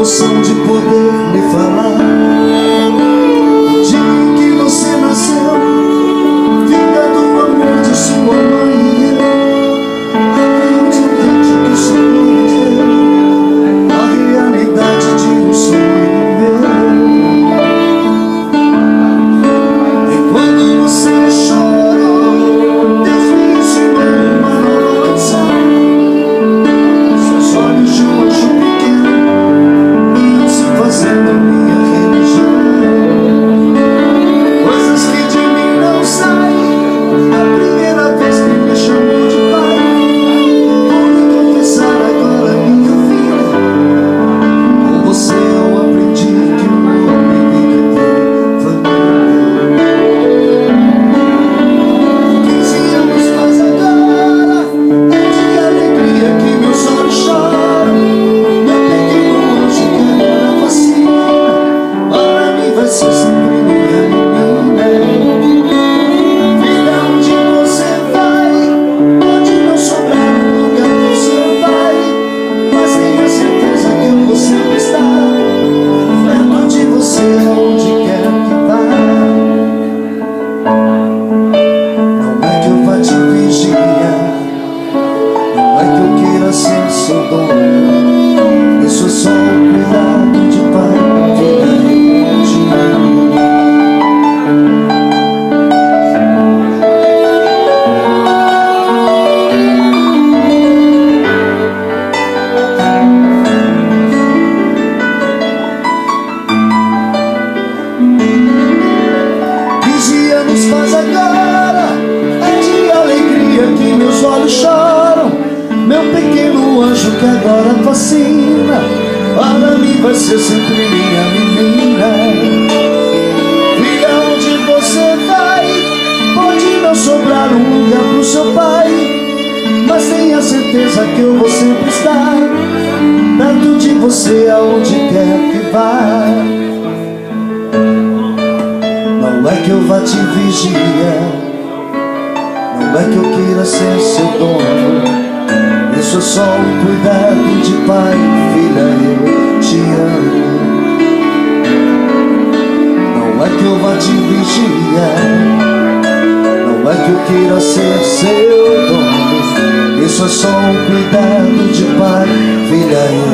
emoção de poder lhe falar. O dia em que você nasceu, vinda do amor de sua mãe, acreditante que só pode ter a realidade de um sonho meu. E quando você chorou, Deus me ensinou uma nova canção. Seus olhos de um anjo pequeno iam se fazendo minha religião. Coisas que de mim não saem. A primeira vez que me chamou de pai, vou lhe confessar agora, minha filha, com você eu aprendi que o homem tem que ter família. 15 anos faz agora, é de alegria que meus olhos choram. Meu pequeno anjo que agora fascina, para mim vai ser sempre minha menina. Filha, onde você vai, pode não sobrar um lugar pro seu pai, mas tenha certeza que eu vou sempre estar perto de você aonde quer que vá. Não é que eu vá te vigiar, não é que eu queira ser seu dono. Isso é só um cuidado de pai, filha, eu te amo. Anos faz agora, é de alegria que meus olhos choram. Meu pequeno anjo que agora fascina, para mim vai ser sempre minha menina. Filha, onde você vai, pode não sobrar um lugar pro seu pai, mas tenha certeza que eu vou sempre estar perto de você aonde quer que vá. Não é que eu vá te vigiar, não é que eu queira ser seu dono. Isso é só um cuidado de pai, filha, eu te amo. Não é que eu vá te vigiar, não é que eu queira ser seu dono. Isso é só um cuidado de pai, filha, eu